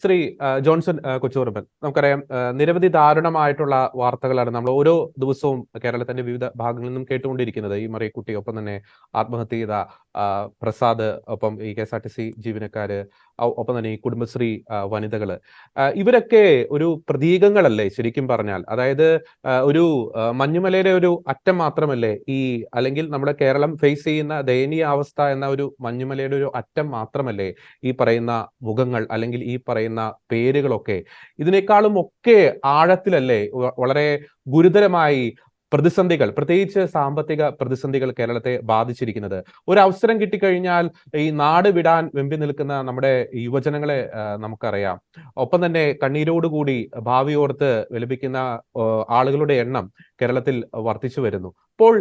Shri Johnson കൊച്ചുകുറുമ്പൻ, നമുക്കറിയാം നിരവധി ദാരുണമായിട്ടുള്ള വാർത്തകളാണ് നമ്മൾ ഓരോ ദിവസവും കേരളത്തിന്റെ വിവിധ ഭാഗങ്ങളിൽ നിന്നും കേട്ടുകൊണ്ടിരിക്കുന്നത്. ഈ മറിയക്കുട്ടി, ഒപ്പം തന്നെ ആത്മഹത്യ ചെയ്ത പ്രസാദ്, ഒപ്പം ഈ KSRTC ജീവനക്കാര്, ഒപ്പം തന്നെ ഈ കുടുംബശ്രീ വനിതകള്, ഇവരൊക്കെ ഒരു പ്രതീകങ്ങളല്ലേ ശരിക്കും പറഞ്ഞാൽ? അതായത് ഒരു മഞ്ഞുമലയുടെ ഒരു അറ്റം മാത്രമല്ലേ ഈ, അല്ലെങ്കിൽ നമ്മുടെ കേരളം ഫേസ് ചെയ്യുന്ന ദയനീയ അവസ്ഥ എന്ന ഒരു മഞ്ഞുമലയുടെ ഒരു അറ്റം മാത്രമല്ലേ ഈ പറയുന്ന മുഖങ്ങൾ, അല്ലെങ്കിൽ ഈ പറയുന്ന പേരുകളൊക്കെ? ഇതിനേക്കാളും ഒക്കെ ആഴത്തിലല്ലേ വളരെ ഗുരുതരമായി പ്രതിസന്ധികൾ, പ്രത്യേകിച്ച് സാമ്പത്തിക പ്രതിസന്ധികൾ കേരളത്തെ ബാധിച്ചിരിക്കുന്നത്? ഒരു അവസരം കിട്ടിക്കഴിഞ്ഞാൽ ഈ നാട് വിടാൻ വെമ്പി നിൽക്കുന്ന നമ്മുടെ യുവജനങ്ങളെ നമുക്കറിയാം. ഒപ്പം തന്നെ കണ്ണീരോടുകൂടി ഭാവി ഓർത്ത് വിലപിക്കുന്ന ആളുകളുടെ എണ്ണം കേരളത്തിൽ വർദ്ധിച്ചു വരുന്നു. അപ്പോൾ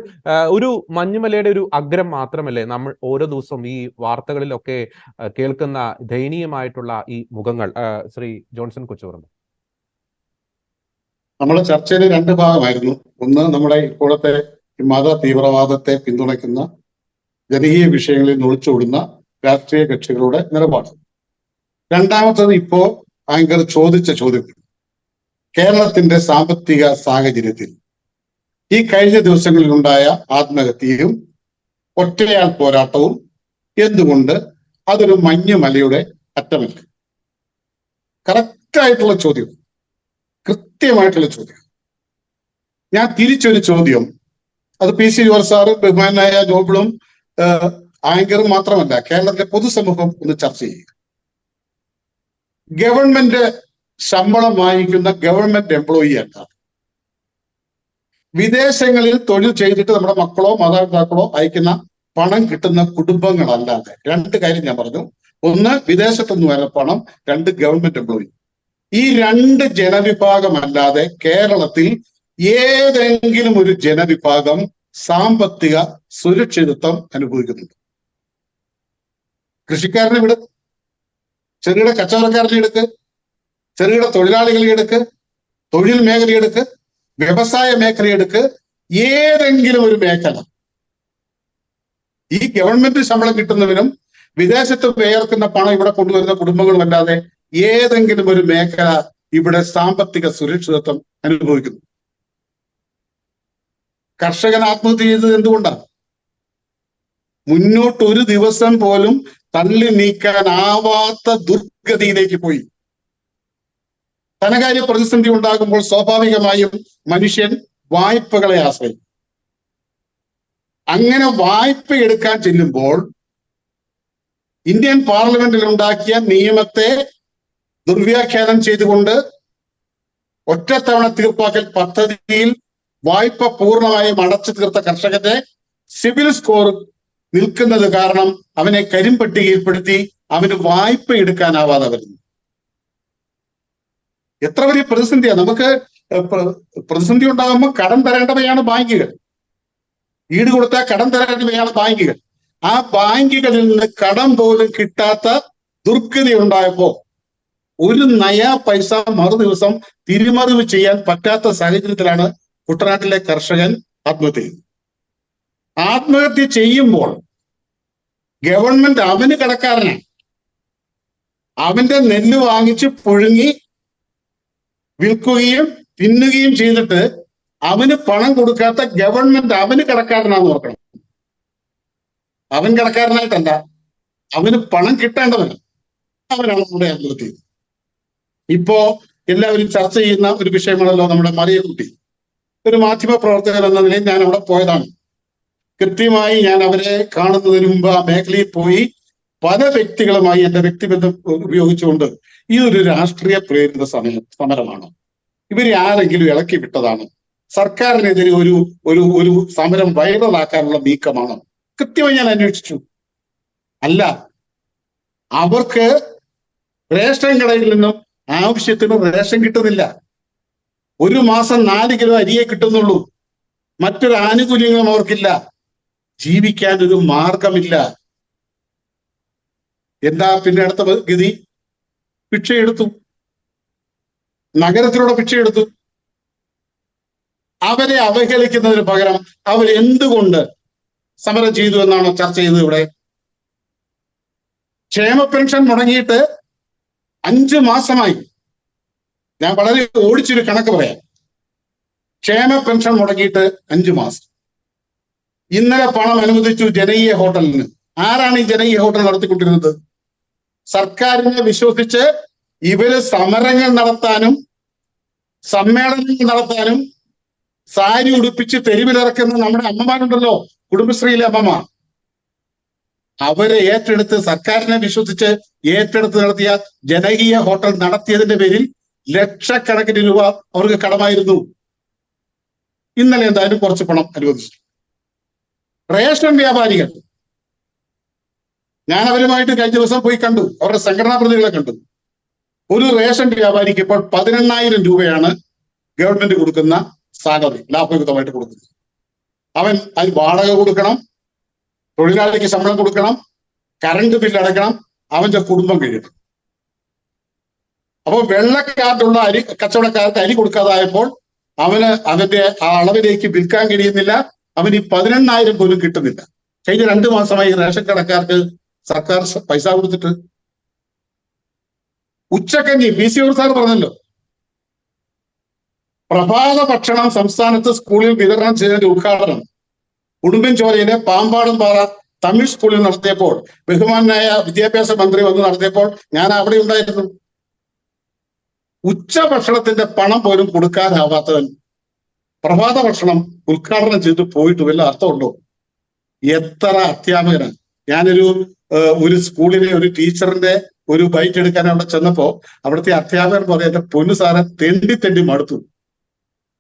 ഒരു മഞ്ഞുമലയുടെ ഒരു അഗ്രം മാത്രമല്ലേ നമ്മൾ ഓരോ ദിവസവും ഈ വാർത്തകളിലൊക്കെ കേൾക്കുന്ന ദയനീയമായിട്ടുള്ള ഈ മുഖങ്ങൾ? ശ്രീ ജോൺസൺ കൊച്ചുകുറുമ്പൻ. നമ്മുടെ ചർച്ചയിൽ രണ്ട് ഭാഗമായിരുന്നു. ഒന്ന്, നമ്മുടെ ഇപ്പോഴത്തെ മത തീവ്രവാദത്തെ പിന്തുണയ്ക്കുന്ന ജനകീയ വിഷയങ്ങളിൽ ഒളിച്ചോടുന്ന രാഷ്ട്രീയ കക്ഷികളുടെ നിലപാട്. രണ്ടാമത്തത്, ഇപ്പോ ആങ്കർ ചോദിച്ച ചോദ്യം, കേരളത്തിന്റെ സാമ്പത്തിക സാഹചര്യത്തിൽ ഈ കഴിഞ്ഞ ദിവസങ്ങളിലുണ്ടായ ആത്മഹത്യയും ഒറ്റയാൾ പോരാട്ടവും എന്തുകൊണ്ട് അതൊരു മഞ്ഞുമലയുടെ അറ്റമല്ല? കറക്റ്റായിട്ടുള്ള ചോദ്യം, കൃത്യമായിട്ടുള്ള ചോദ്യം. ഞാൻ തിരിച്ചൊരു ചോദ്യം, അത് PC ജോർജ് സാറ്, ബഹുമാനായ നോബിളും ആങ്കറും മാത്രമല്ല, കേരളത്തിലെ പൊതുസമൂഹം ഒന്ന് ചർച്ച ചെയ്യുക. ഗവൺമെന്റ് ശമ്പളം വാങ്ങിക്കുന്ന ഗവൺമെന്റ് എംപ്ലോയി അല്ല, വിദേശങ്ങളിൽ തൊഴിൽ ചെയ്തിട്ട് നമ്മുടെ മക്കളോ മാതാപിതാക്കളോ അയക്കുന്ന പണം കിട്ടുന്ന കുടുംബങ്ങളല്ലാതെ. രണ്ട് കാര്യം ഞാൻ പറഞ്ഞു. ഒന്ന്, വിദേശത്തുനിന്ന് വരുന്ന പണം. രണ്ട്, ഗവൺമെന്റ് എംപ്ലോയി. ഈ രണ്ട് ജനവിഭാഗമല്ലാതെ കേരളത്തിൽ ഏതെങ്കിലും ഒരു ജനവിഭാഗം സാമ്പത്തിക സുരക്ഷിതത്വം അനുഭവിക്കുന്നുണ്ട്? കൃഷിക്കാരനെ വിട്, ചെറുകിട കച്ചവടക്കാരനെ എടുക്ക്, ചെറുകിട തൊഴിലാളികളെ എടുക്ക്, തൊഴിൽ മേഖലയെടുക്ക്, വ്യവസായ മേഖലയെടുക്ക്, ഏതെങ്കിലും ഒരു മേഖല ഈ ഗവൺമെന്റ് ശമ്പളം കിട്ടുന്നവനും വിദേശത്ത് വേർക്കുന്ന പണം ഇവിടെ കൊണ്ടുവരുന്ന കുടുംബങ്ങളും അല്ലാതെ ഏതെങ്കിലും ഒരു മേഖല ഇവിടെ സാമ്പത്തിക സുരക്ഷിതത്വം അനുഭവിക്കുന്നു? കർഷകൻ ആത്മഹത്യ ചെയ്തത് എന്തുകൊണ്ടാണ്? മുന്നോട്ട് ഒരു ദിവസം പോലും തള്ളി നീക്കാനാവാത്ത ദുർഗതിയിലേക്ക് പോയി. ധനകാര്യ പ്രതിസന്ധി ഉണ്ടാകുമ്പോൾ സ്വാഭാവികമായും മനുഷ്യൻ വായ്പകളെ ആശ്രയിക്കും. അങ്ങനെ വായ്പ എടുക്കാൻ ചെല്ലുമ്പോൾ ഇന്ത്യൻ പാർലമെന്റിൽ ഉണ്ടാക്കിയ നിയമത്തെ ദുർവ്യാഖ്യാനം ചെയ്തുകൊണ്ട് ഒറ്റത്തവണ തീർപ്പാക്കൽ പദ്ധതിയിൽ വായ്പ പൂർണ്ണമായും അടച്ചു തീർത്ത കർഷകന്റെ സിവിൽ സ്കോർ നിൽക്കുന്നത് കാരണം അവനെ കരിമ്പട്ടികയിൽപ്പെടുത്തി അവന് വായ്പ എടുക്കാനാവാതെ വരുന്നു. എത്ര വലിയ പ്രതിസന്ധിയാണ്! നമുക്ക് പ്രതിസന്ധി ഉണ്ടാകുമ്പോൾ കടം തരേണ്ടവയാണ് ബാങ്കുകൾ. ഈട് കൊടുത്താൽ കടം തരേണ്ടവയാണ് ബാങ്കുകൾ. ആ ബാങ്കുകളിൽ നിന്ന് കടം പോലും കിട്ടാത്ത ദുർഗതി ഉണ്ടായപ്പോ ഒരു നയാ പൈസ മറു ദിവസം തിരിമറിവ് ചെയ്യാൻ പറ്റാത്ത സാഹചര്യത്തിലാണ് കുട്ടനാട്ടിലെ കർഷകൻ ആത്മഹത്യ ചെയ്യുന്നത്. ആത്മഹത്യ ചെയ്യുമ്പോൾ ഗവൺമെന്റ് അവന് കടക്കാരനാണ്. അവന്റെ നെല്ല് വാങ്ങിച്ച് പുഴുങ്ങി വിൽക്കുകയും തിന്നുകയും ചെയ്തിട്ട് അവന് പണം കൊടുക്കാത്ത ഗവൺമെന്റ് അവന് കടക്കാരനാന്ന് ഓർക്കണം. അവൻ കടക്കാരനായിട്ടല്ല, അവന് പണം കിട്ടേണ്ടവന്, അവനാണ് നമ്മുടെ ആത്മഹത്യ. ഇപ്പോ എല്ലാവരും ചർച്ച ചെയ്യുന്ന ഒരു വിഷയമാണല്ലോ നമ്മുടെ മറിയക്കുട്ടി. ഒരു മാധ്യമ പ്രവർത്തകൻ എന്ന നിലയിൽ ഞാൻ അവിടെ പോയതാണ്. കൃത്യമായി ഞാൻ അവരെ കാണുന്നതിന് മുമ്പ് ആ മേഖലയിൽ പോയി പല വ്യക്തികളുമായി എന്റെ വ്യക്തിബന്ധം ഉപയോഗിച്ചുകൊണ്ട് ഇതൊരു രാഷ്ട്രീയ പ്രേരിത സമരമാണ്, ഇവരെ ആരെങ്കിലും ഇളക്കി വിട്ടതാണ്, സർക്കാരിനെതിരെ ഒരു ഒരു ഒരു സമരം വൈറലാക്കാനുള്ള നീക്കമാണ്? കൃത്യമായി ഞാൻ അന്വേഷിച്ചു. അല്ല, അവർക്ക് റേഷൻ കടയിൽ നിന്നും ആവശ്യത്തിന് റേഷൻ കിട്ടുന്നില്ല. ഒരു മാസം 4 കിലോ അരിയെ കിട്ടുന്നുള്ളൂ. മറ്റൊരു ആനുകൂല്യങ്ങളും അവർക്കില്ല. ജീവിക്കാൻ ഒരു മാർഗമില്ല. എന്താ പിന്നെ അടുത്ത ഗതി? ഭിക്ഷയെടുത്തു, നഗരത്തിലൂടെ ഭിക്ഷയെടുത്തു. അവരെ അവഹേളിക്കുന്നതിന് പകരം അവരെന്തുകൊണ്ട് സമരം ചെയ്തു എന്നാണോ ചർച്ച ചെയ്തത് ഇവിടെ? ക്ഷേമ പെൻഷൻ മുടങ്ങിയിട്ട് 5 മാസമായി. ഞാൻ വളരെ ഓടിച്ചൊരു കണക്ക് പറയാം. ക്ഷേമ പെൻഷൻ മുടക്കിയിട്ട് 5 മാസം. ഇന്നലെ പണം അനുവദിച്ചു ജനകീയ ഹോട്ടലിന്. ആരാണ് ഈ ജനകീയ ഹോട്ടൽ നടത്തിക്കൊണ്ടിരുന്നത്? സർക്കാരിനെ വിശ്വസിച്ച് ഇവര് സമരങ്ങൾ നടത്താനും സമ്മേളനങ്ങൾ നടത്താനും സാരി ഉടുപ്പിച്ച് തെരുവിലിറക്കുന്ന നമ്മുടെ അമ്മമാരുണ്ടല്ലോ, കുടുംബശ്രീയിലെ അമ്മമാർ, അവരെ ഏറ്റെടുത്ത് സർക്കാരിനെ വിശ്വസിച്ച് ഏറ്റെടുത്ത് നടത്തിയ ജനകീയ ഹോട്ടൽ നടത്തിയതിന്റെ പേരിൽ ലക്ഷക്കണക്കിന് രൂപ അവർക്ക് കടമായിരുന്നു. ഇന്നലെ എന്തായാലും കുറച്ച് പണം അനുവദിച്ചു. റേഷൻ വ്യാപാരികൾ, ഞാൻ അവരുമായിട്ട് കഴിഞ്ഞ ദിവസം പോയി കണ്ടു, അവരുടെ സംഘടനാ പ്രതിനിധികളെ കണ്ടു. ഒരു റേഷൻ വ്യാപാരിക്ക് ഇപ്പോൾ 18,000 രൂപയാണ് ഗവൺമെന്റ് കൊടുക്കുന്ന സാലറി, ലാഭയുക്തമായിട്ട് കൊടുക്കുന്നത്. അവൻ അതിന് വാടക കൊടുക്കണം, തൊഴിലാളിക്ക് ശമ്പളം കൊടുക്കണം, കറണ്ട് ബില്ല് അടയ്ക്കണം, അവന്റെ കുടുംബം കഴിയണം. അപ്പോൾ വെള്ളക്കാർക്കുള്ള അരി കച്ചവടക്കാർക്ക് അരി കൊടുക്കാതായപ്പോൾ അവന് അവന്റെ ആ അളവിലേക്ക് വിൽക്കാൻ കഴിയുന്നില്ല. അവന് ഈ 18,000 പോലും കിട്ടുന്നില്ല. കഴിഞ്ഞ 2 മാസമായി റേഷൻ കടക്കാർക്ക് സർക്കാർ പൈസ കൊടുത്തിട്ട്. ഉച്ചക്കഞ്ഞി PC സാർ പറഞ്ഞല്ലോ, പ്രഭാത ഭക്ഷണം സംസ്ഥാനത്ത് സ്കൂളിൽ വിതരണം ചെയ്തതിന്റെ ഉദ്ഘാടനം ഉടുമ്പൻചോലയിലെ പാമ്പാടുംപാറ തമിഴ് സ്കൂളിൽ നടത്തിയപ്പോൾ ബഹുമാനായ വിദ്യാഭ്യാസ മന്ത്രി വന്ന് നടത്തിയപ്പോൾ ഞാൻ അവിടെ ഉണ്ടായിരുന്നു. ഉച്ചഭക്ഷണത്തിന്റെ പണം പോലും കൊടുക്കാനാവാത്തവൻ പ്രഭാത ഭക്ഷണം ഉദ്ഘാടനം ചെയ്ത് പോയിട്ട് വല്ല അർത്ഥമുണ്ടോ? എത്ര അധ്യാപകനാണ്. ഒരു സ്കൂളിലെ ഒരു ടീച്ചറിന്റെ ഒരു ബൈറ്റ് എടുക്കാൻ അവിടെ ചെന്നപ്പോ അവിടുത്തെ അധ്യാപകർ പറയാം, എന്റെ പൊന്നു സാറെ തെണ്ടി മടുത്തു.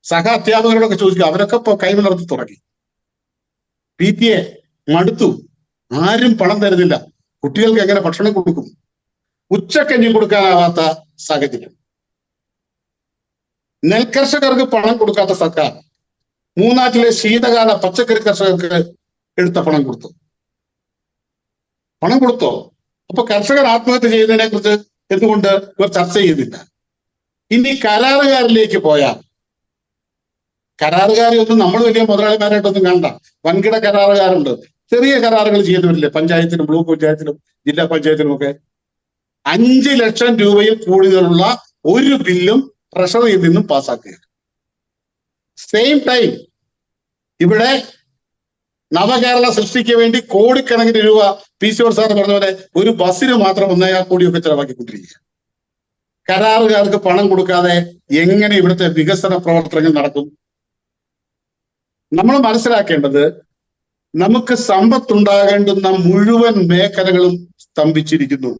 സഹ അധ്യാപകരോടൊക്കെ ചോദിക്കും, അവരൊക്കെ ഇപ്പൊ കൈമലർത്തി തുടങ്ങി. PTA മടുത്തു, ആരും പണം തരുന്നില്ല, കുട്ടികൾക്ക് എങ്ങനെ ഭക്ഷണം കൊടുക്കും? ഉച്ചക്കഞ്ഞി കൊടുക്കാനാവാത്ത സാഹചര്യം. നെൽകർഷകർക്ക് പണം കൊടുക്കാത്ത സർക്കാർ മൂന്നാറ്റിലെ ശീതകാല പച്ചക്കറി കർഷകർക്ക് എടുത്ത പണം കൊടുത്തു. അപ്പൊ കർഷകർ ആത്മഹത്യ ചെയ്യുന്നതിനെ കുറിച്ച് എന്തുകൊണ്ട് ഇവർ ചർച്ച ചെയ്യുന്നില്ല? ഇനി കരാറുകാരിലേക്ക് പോയാൽ, കരാറുകാരൊന്നും നമ്മൾ വലിയ മുതലാളിമാരായിട്ടൊന്നും കണ്ട, വൻകിട കരാറുകാരുണ്ട്, ചെറിയ കരാറുകൾ ചെയ്യുന്നവരില്ലേ, പഞ്ചായത്തിലും ബ്ലോക്ക് പഞ്ചായത്തിലും ജില്ലാ പഞ്ചായത്തിലും ഒക്കെ. 5 ലക്ഷം രൂപയിൽ കൂടുതലുള്ള ഒരു ബില്ലും ട്രഷറിയിൽ നിന്നും പാസ്സാക്കുക. സെയിം ടൈം ഇവിടെ നവകേരള സൃഷ്ടിക്ക് വേണ്ടി കോടിക്കണക്കിന് രൂപ PC സാർ പറഞ്ഞ പോലെ ഒരു ബസ്സിന് മാത്രം 1.25 കോടിയൊക്കെ ചെലവാക്കിക്കൊണ്ടിരിക്കുക. കരാറുകാർക്ക് പണം കൊടുക്കാതെ എങ്ങനെ ഇവിടുത്തെ വികസന പ്രവർത്തനങ്ങൾ നടക്കും? നമ്മൾ മനസ്സിലാക്കേണ്ടത്, നമുക്ക് സമ്പത്തുണ്ടാകേണ്ടുന്ന മുഴുവൻ മേഖലകളും സ്തംഭിച്ചിരിക്കുന്നു.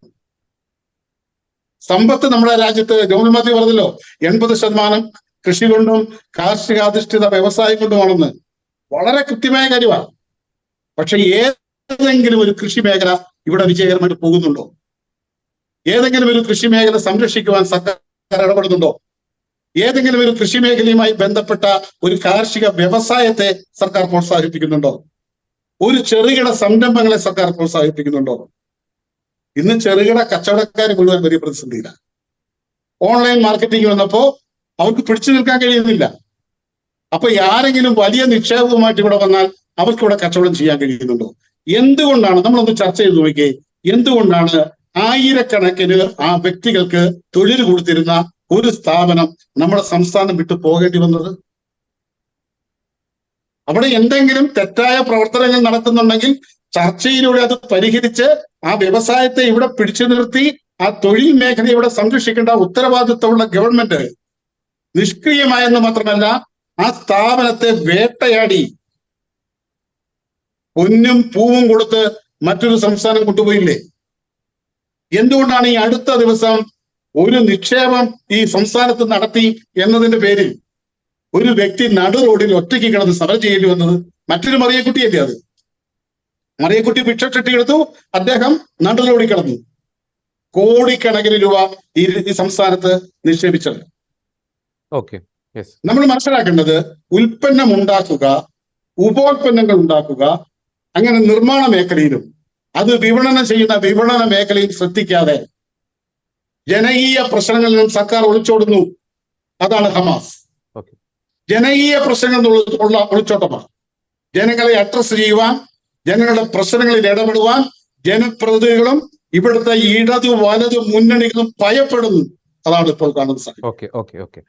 സമ്പത്ത് നമ്മുടെ രാജ്യത്ത് ജോൺമതി പറഞ്ഞല്ലോ, 80% കൃഷി കൊണ്ടും കാർഷികാധിഷ്ഠിത വ്യവസായം കൊണ്ടുമാണെന്ന്. വളരെ കൃത്യമായ കാര്യമാണ്. പക്ഷെ ഏതെങ്കിലും ഒരു കൃഷി മേഖല ഇവിടെ വിജയകരമായിട്ട് പോകുന്നുണ്ടോ? ഏതെങ്കിലും ഒരു കൃഷി മേഖല സംരക്ഷിക്കുവാൻ സർക്കാർ ഇടപെടുന്നുണ്ടോ? ഏതെങ്കിലും ഒരു കൃഷി മേഖലയുമായി ബന്ധപ്പെട്ട ഒരു കാർഷിക വ്യവസായത്തെ സർക്കാർ പ്രോത്സാഹിപ്പിക്കുന്നുണ്ടോ? ഒരു ചെറുകിട സംരംഭങ്ങളെ സർക്കാർ പ്രോത്സാഹിപ്പിക്കുന്നുണ്ടോ? ഇന്ന് ചെറുകിട കച്ചവടക്കാർ മുഴുവൻ വലിയ പ്രതിസന്ധിയിലാണ്. ഓൺലൈൻ മാർക്കറ്റിംഗ് വന്നപ്പോ അവർക്ക് പിടിച്ചു നിൽക്കാൻ കഴിയുന്നില്ല. അപ്പൊ ആരെങ്കിലും വലിയ നിക്ഷേപവുമായിട്ട് ഇവിടെ വന്നാൽ അവർക്ക് ഇവിടെ കച്ചവടം ചെയ്യാൻ കഴിയുന്നുണ്ടോ? എന്തുകൊണ്ടാണ്, നമ്മളൊന്ന് ചർച്ച ചെയ്ത് നോക്കിയേ, എന്തുകൊണ്ടാണ് ആയിരക്കണക്കിന് ആ വ്യക്തികൾക്ക് തൊഴിൽ കൊടുത്തിരുന്ന ഒരു സ്ഥാപനം നമ്മുടെ സംസ്ഥാനം വിട്ടു പോകേണ്ടി വന്നത്? അവിടെ എന്തെങ്കിലും തെറ്റായ പ്രവർത്തനങ്ങൾ നടത്തുന്നുണ്ടെങ്കിൽ ചർച്ചയിലൂടെ അത് പരിഹരിച്ച് ആ വ്യവസായത്തെ ഇവിടെ പിടിച്ചു നിർത്തി ആ തൊഴിൽ മേഖല ഇവിടെ സംരക്ഷിക്കേണ്ട ഉത്തരവാദിത്തമുള്ള ഗവൺമെന്റ് നിഷ്ക്രിയമായെന്ന് മാത്രമല്ല, ആ സ്ഥാപനത്തെ വേട്ടയാടി പൊന്നും പൂവും കൊടുത്ത് മറ്റൊരു സംസ്ഥാനം കൊണ്ടുപോയില്ലേ? എന്തുകൊണ്ടാണ് ഈ അടുത്ത ദിവസം ഒരു നിക്ഷേപം ഈ സംസ്ഥാനത്ത് നടത്തി എന്നതിന്റെ പേരിൽ ഒരു വ്യക്തി നടു റോഡിൽ ഒറ്റയ്ക്ക് കിടന്ന് സമരം ചെയ്യേണ്ടി വന്നത്? മറ്റൊരു മറിയക്കുട്ടിയല്ലേ അത്? മറിയക്കുട്ടി ഭിക്ഷപ്പെട്ടി എടുത്തു, അദ്ദേഹം നടു റോഡിൽ കിടന്നു. കോടിക്കണക്കിന് രൂപ ഈ സംസ്ഥാനത്ത് നിക്ഷേപിച്ചത്. നമ്മൾ മനസ്സിലാക്കേണ്ടത്, ഉൽപ്പന്നം ഉണ്ടാക്കുക, ഉപോൽപ്പന്നങ്ങൾ ഉണ്ടാക്കുക, അങ്ങനെ നിർമ്മാണ മേഖലയിലും അത് വിപണനം ചെയ്യുന്ന വിപണന മേഖലയിൽ ശ്രദ്ധിക്കാതെ ജനകീയ പ്രശ്നങ്ങളിൽ നിന്നും സർക്കാർ ഒളിച്ചോടുന്നു. അതാണ് ഹമാസ്. ജനകീയ പ്രശ്നങ്ങൾ ഉള്ള ഒളിച്ചോട്ടമാണ്. ജനങ്ങളെ അഡ്രസ് ചെയ്യുവാൻ, ജനങ്ങളുടെ പ്രശ്നങ്ങളിൽ ഇടപെടുവാൻ ജനപ്രതിനിധികളും ഇവിടുത്തെ ഇടത് വലത് മുന്നണികളും ഭയപ്പെടുന്നു. അതാണ് ഇപ്പോൾ കാണുന്ന സാഹചര്യം. ഓക്കെ.